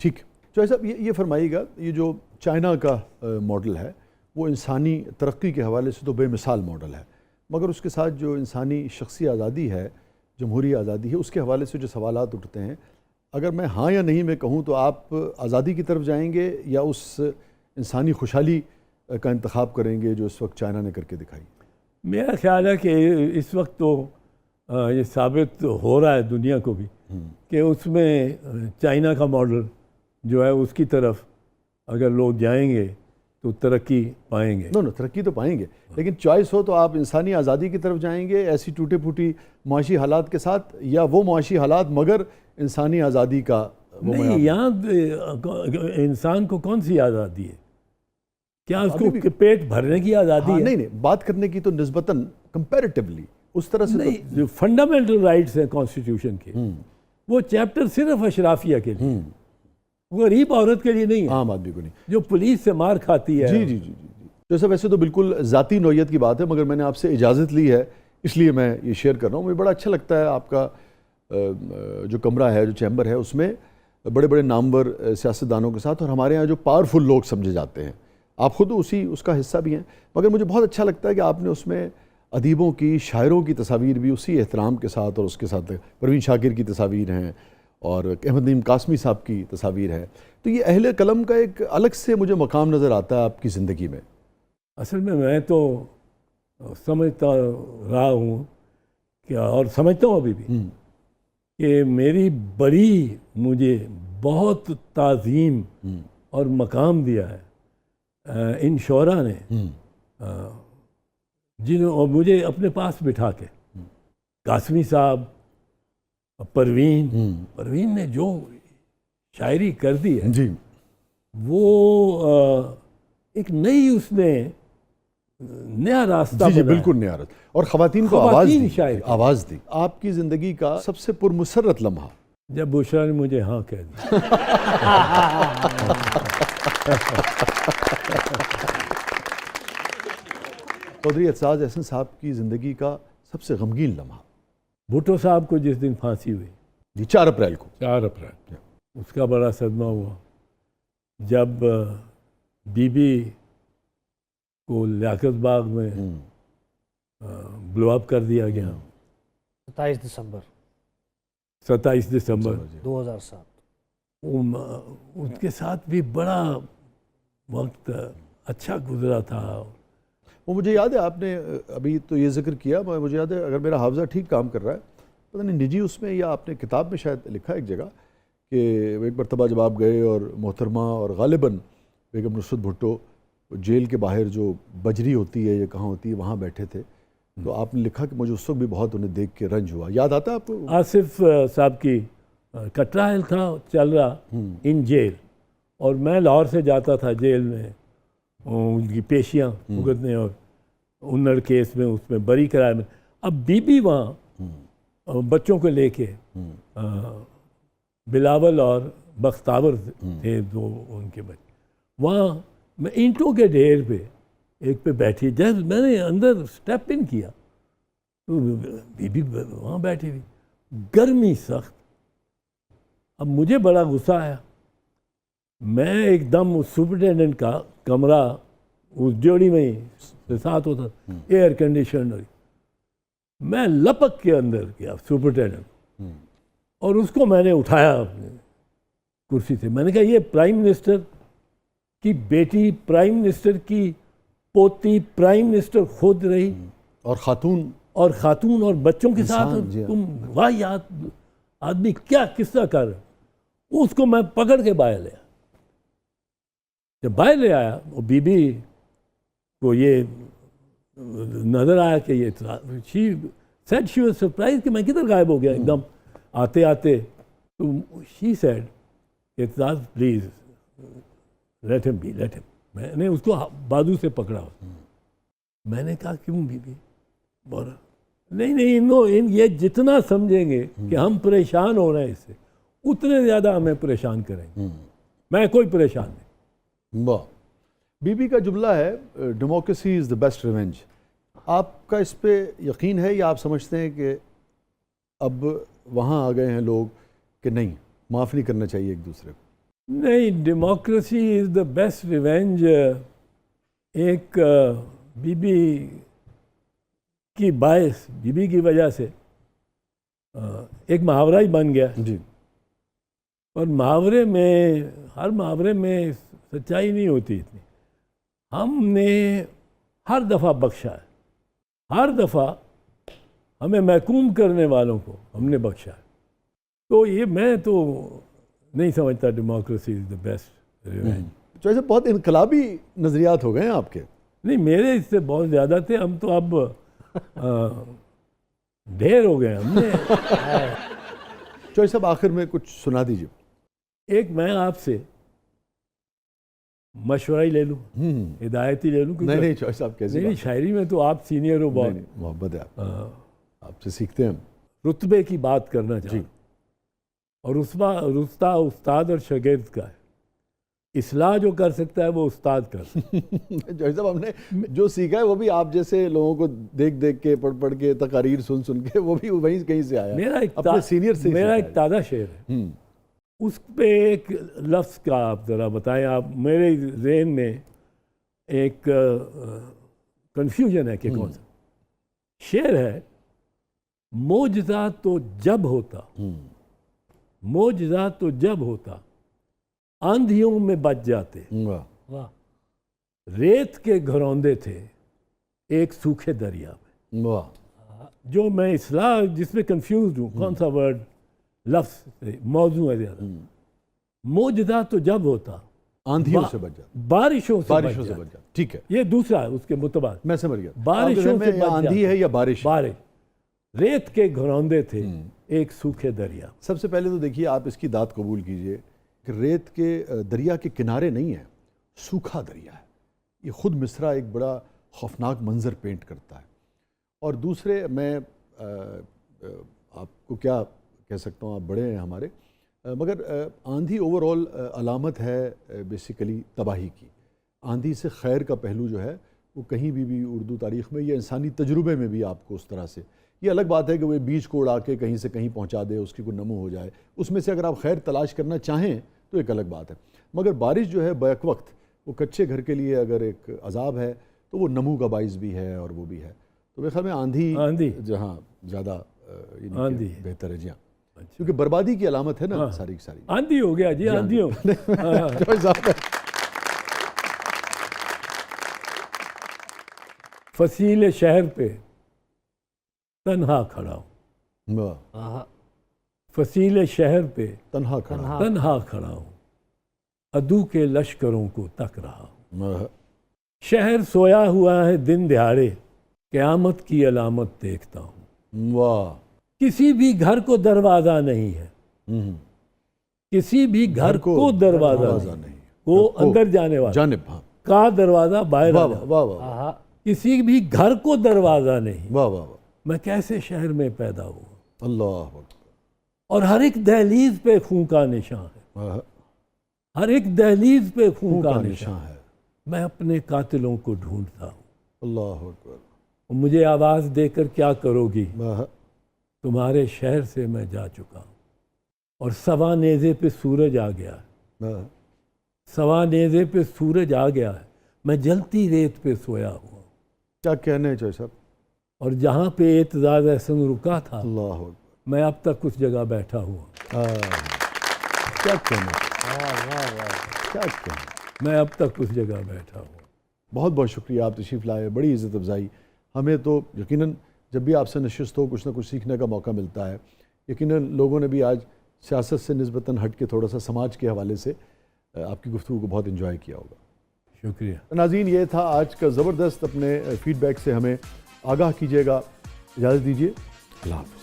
ٹھیک، چوہے صاحب یہ فرمائیے گا، یہ جو چائنا کا ماڈل ہے وہ انسانی ترقی کے حوالے سے تو بے مثال ماڈل ہے، مگر اس کے ساتھ جو انسانی شخصی آزادی ہے، جمہوری آزادی ہے، اس کے حوالے سے جو سوالات اٹھتے ہیں، اگر میں ہاں یا نہیں میں کہوں تو آپ آزادی کی طرف جائیں گے یا اس انسانی خوشحالی کا انتخاب کریں گے جو اس وقت چائنا نے کر کے دکھائی؟ میرا خیال ہے کہ اس وقت تو یہ ثابت ہو رہا ہے دنیا کو بھی کہ اس میں چائنا کا ماڈل جو ہے اس کی طرف اگر لوگ جائیں گے تو ترقی پائیں گے۔ نو ترقی تو پائیں گے، لیکن چوائس ہو تو آپ انسانی آزادی کی طرف جائیں گے ایسی ٹوٹے پھوٹی معاشی حالات کے ساتھ، یا وہ معاشی حالات مگر انسانی آزادی کا وہ نہیں، یہاں انسان کو کون سی آزادی ہے؟ کیا اس کو پیٹ بھرنے کی آزادی ہے؟ نہیں، بات کرنے کی تو نسبتاً کمپیریٹیولی اس طرح سے نہیں، جو فنڈامنٹل رائٹس ہیں کانسٹیٹیوشن کے، وہ چیپٹر صرف اشرافیہ کے لیے، وہ غریب عورت کے لیے نہیں ہے، عام آدمی کو نہیں، جو پولیس سے مار کھاتی ہے۔ جی جیسا ویسے تو بالکل ذاتی نوعیت کی بات ہے، مگر میں نے آپ سے اجازت لی ہے اس لیے میں یہ شیئر کر رہا ہوں۔ مجھے بڑا اچھا لگتا ہے آپ کا جو کمرہ ہے، جو چیمبر ہے، اس میں بڑے بڑے نامور سیاستدانوں کے ساتھ، اور ہمارے ہاں جو پاورفل لوگ سمجھے جاتے ہیں، آپ خود اس کا حصہ بھی ہیں، مگر مجھے بہت اچھا لگتا ہے کہ آپ نے اس میں ادیبوں کی، شاعروں کی تصاویر بھی اسی احترام کے ساتھ، اور اس کے ساتھ پروین شاکر کی تصاویر ہیں اور احمد نعیم قاسمی صاحب کی تصاویر ہیں، تو یہ اہل قلم کا ایک الگ سے مجھے مقام نظر آتا ہے آپ کی زندگی میں۔ اصل میں تو سمجھتا رہا ہوں کہ، اور سمجھتا ہوں ابھی بھی، کہ میری بڑی مجھے بہت تعظیم اور مقام دیا ہے ان شعراء نے، جنہوں مجھے اپنے پاس بٹھا کے، قاسمی صاحب، پروین نے جو شاعری کر دی ہے، جی، وہ ایک نئی اس نے نیا راستہ جی بالکل نیا راستہ، اور خواتین کو آواز دی۔ آپ کی زندگی کا سب سے پرمسرت لمحہ؟ جب بشرا نے مجھے ہاں کہہ دیا۔ چودھری اعتزاز احسن صاحب کی زندگی کا سب سے غمگین لمحہ؟ بھٹو صاحب کو جس دن پھانسی ہوئی، جی 4 اپریل کو، 4 اپریل، اس کا بڑا صدمہ ہوا جب بی بی کو لیاقت باغ میں بلو اپ کر دیا گیا 27 دسمبر 2007۔ ان کے ساتھ بھی بڑا وقت اچھا گزرا تھا۔ وہ مجھے یاد ہے، آپ نے ابھی تو یہ ذکر کیا، مجھے یاد ہے، اگر میرا حافظہ ٹھیک کام کر رہا ہے، پتہ نہیں نجی اس میں یا آپ نے کتاب میں شاید لکھا ایک جگہ کہ ایک مرتبہ جب آپ گئے اور محترمہ اور غالباً بیگم نصرت بھٹو جیل کے باہر جو بجری ہوتی ہے یا کہاں ہوتی ہے وہاں بیٹھے تھے، تو آپ نے لکھا کہ مجھے اس وقت بھی بہت انہیں دیکھ کے رنج ہوا۔ یاد آتا ہے آپ کو؟ آصف صاحب کی کا ٹرائل تھا چل رہا ان جیل، اور میں لاہور سے جاتا تھا جیل میں ان کی پیشیاں بھگتنے، اور انر کیس میں اس میں بری کرائے میں۔ اب بی بی وہاں بچوں کو لے کے، بلاول اور بختاور تھے دو ان کے بچے، وہاں میں اینٹوں کے ڈھیر پہ ایک پہ بیٹھی، جب میں نے اندر سٹیپ ان کیا تو بی بی وہاں بیٹھی ہوئی، گرمی سخت۔ اب مجھے بڑا غصہ آیا، میں ایک دم اس سپرنٹینڈنٹ کا کمرہ اس جوڑی میں ساتھ ہوتا، ایئر کنڈیشن، میں لپک کے اندر گیا سپرنٹینڈنٹ، اور اس کو میں نے اٹھایا اپنے کرسی سے۔ میں نے کہا یہ پرائم منسٹر کی بیٹی، پرائم منسٹر کی پوتی، پرائم منسٹر خود رہی، اور خاتون اور بچوں کے ساتھ تم واہیات آدمی کیا قصہ کر رہے؟ اس کو میں پکڑ کے باہر لے آیا۔ جب باہر لے آیا، وہ بی بی کو یہ نظر آیا کہ یہ she said she was surprised کہ میں کدھر غائب ہو گیا ایک دم آتے آتے۔ تو she said Aitzaz please let him be, let him۔ میں نے اس کو بازو سے پکڑا، میں نے کہا کیوں بی بی؟ نہیں یہ جتنا سمجھیں گے کہ ہم پریشان ہو رہے ہیں اس سے، اتنے زیادہ ہمیں پریشان کریں گے، میں کوئی پریشان نہیں۔ واہ، بی بی کا جملہ ہے democracy is the best revenge. آپ کا اس پہ یقین ہے یا آپ سمجھتے ہیں کہ اب وہاں آ گئے ہیں لوگ کہ نہیں، معاف نہیں کرنا چاہیے ایک دوسرے کو؟ نہیں، democracy is the best revenge. ایک بی بی کی باعث، بی بی کی وجہ سے ایک محاورہ ہی بن گیا. جی اور محاورے میں، ہر محاورے میں سچائی نہیں ہوتی اتنی. ہم نے ہر دفعہ بخشا ہے، ہر دفعہ ہمیں محکوم کرنے والوں کو ہم نے بخشا ہے. تو یہ میں تو نہیں سمجھتا democracy is the best revenge. تو ایسے بہت انقلابی نظریات ہو گئے ہیں آپ کے. نہیں، میرے اس سے بہت زیادہ تھے. ہم تو اب ڈھیر ہو گئے ہم نے. چوہے صاحب آخر میں کچھ سنا دیجیے. ایک میں آپ سے مشورہ ہی لے لوں، ہدایت ہی لے لوں. نہیں نہیں چوہے صاحب کیسے؟ نہیں، شاعری میں تو آپ سینئر ہو بہت. محبت ہے آپ سے سیکھتے ہیں ہم. رتبے کی بات کرنا چاہیے، اور رتبہ استاد اور شاگرد کا ہے. اصلاح جو کر سکتا ہے وہ استاد کر سکتا ہے. جوہر صاحب ہم نے جو سیکھا ہے وہ بھی آپ جیسے لوگوں کو دیکھ دیکھ کے، پڑھ پڑھ کے، تقاریر سن سن کے، وہ بھی وہیں کہیں سے آیا. میرا اپنے سینئر سے میرا ایک تازہ شعر ہے، اس پہ ایک لفظ کا آپ ذرا بتائیں. آپ میرے ذہن میں ایک کنفیوژن ہے کہ کون سا شعر ہے. معجزہ تو جب ہوتا، معجزہ تو جب ہوتا، آندھیوں میں بچ جاتے، واہ ریت کے گھروندے تھے ایک سوکھے دریا میں. واہ. جو میں اصلاح جس میں کنفیوزڈ ہوں، کون سا ورڈ، لفظ، موضوع ہے زیادہ. معجزہ تو جب ہوتا، آندھیوں سے بچ جاتا، بارشوں سے بارشوں سے بچ جاتا. ٹھیک ہے، یہ دوسرا ہے اس کے متبادل. میں سمجھ گیا. بارشوں سے بچ آندھی ہے یا بارش؟ بارش. ریت کے گھروندے تھے ایک سوکھے دریا. سب سے پہلے تو دیکھیے آپ اس کی داد قبول کیجئے کہ ریت کے دریا کے کنارے نہیں ہیں، سوکھا دریا ہے. یہ خود مصرع ایک بڑا خوفناک منظر پینٹ کرتا ہے. اور دوسرے میں آپ کو کیا کہہ سکتا ہوں، آپ بڑے ہیں ہمارے، مگر آندھی اوور آل علامت ہے بیسیکلی تباہی کی. آندھی سے خیر کا پہلو جو ہے وہ کہیں بھی اردو تاریخ میں یا انسانی تجربے میں بھی آپ کو اس طرح سے، یہ الگ بات ہے کہ وہ بیج کو اڑا کے کہیں سے کہیں پہنچا دے، اس کی کوئی نمو ہو جائے، اس میں سے اگر آپ خیر تلاش کرنا چاہیں تو ایک الگ بات ہے. مگر بارش جو ہے بیک وقت وہ کچے گھر کے لیے اگر ایک عذاب ہے تو وہ نمو کا باعث بھی ہے اور وہ بھی ہے. تو میرے خیال میں آندھی جہاں زیادہ آندھی بہتر ہے. جی ہاں، کیونکہ بربادی کی علامت ہے نا ساری کی ساری. آندھی ہو گیا جی، آندھی ہو. فصیل شہر پہ تنہا کھڑا ہوں، فصیل شہر پہ تنہا کھڑا ہوں، عدو کے لشکروں کو تک رہا ہوں. شہر سویا ہوا ہے دن دہاڑے، قیامت کی علامت دیکھتا ہوں. واہ. کسی بھی گھر کو دروازہ نہیں ہے، کسی بھی گھر کو دروازہ نہیں، وہ اندر جانے والا جانب، ہاں، کا دروازہ باہر واہ آنے واہ والا. واہ. کسی بھی گھر کو دروازہ نہیں. واہ واہ واہ. میں کیسے شہر میں پیدا ہوا، اللہ اکبر. اور ہر ایک دہلیز پہ خون کا نشان ہے، ہر ایک دہلیز پہ خون کا نشان ہے. میں اپنے قاتلوں کو ڈھونڈتا ہوں. اللہ اکبر. مجھے آواز دے کر کیا کرو گی، واہ. تمہارے شہر سے میں جا چکا ہوں. اور سوا نیزے پہ سورج آ گیا ہے، واہ. سوا نیزے پہ سورج آ گیا ہے، میں جلتی ریت پہ سویا ہوا. کیا کہنے ہیں چوہے صاحب. اور جہاں پہ اعتزاز احسن رکا تھا، اللہ اکبر. میں اب تک اس جگہ بیٹھا ہوا. کیا کہنا، کیا کہنا. میں اب تک اس جگہ بیٹھا ہوں. بہت بہت شکریہ، آپ تشریف لائے، بڑی عزت افزائی. ہمیں تو یقیناً جب بھی آپ سے نشست ہو کچھ نہ کچھ سیکھنے کا موقع ملتا ہے. یقیناً لوگوں نے بھی آج سیاست سے نسبتاً ہٹ کے تھوڑا سا سماج کے حوالے سے آپ کی گفتگو کو بہت انجوائے کیا ہوگا. شکریہ. ناظرین، یہ تھا آج کا زبردست. اپنے فیڈ بیک سے ہمیں آگاہ کیجیے گا. اجازت دیجیے، اللہ حافظ.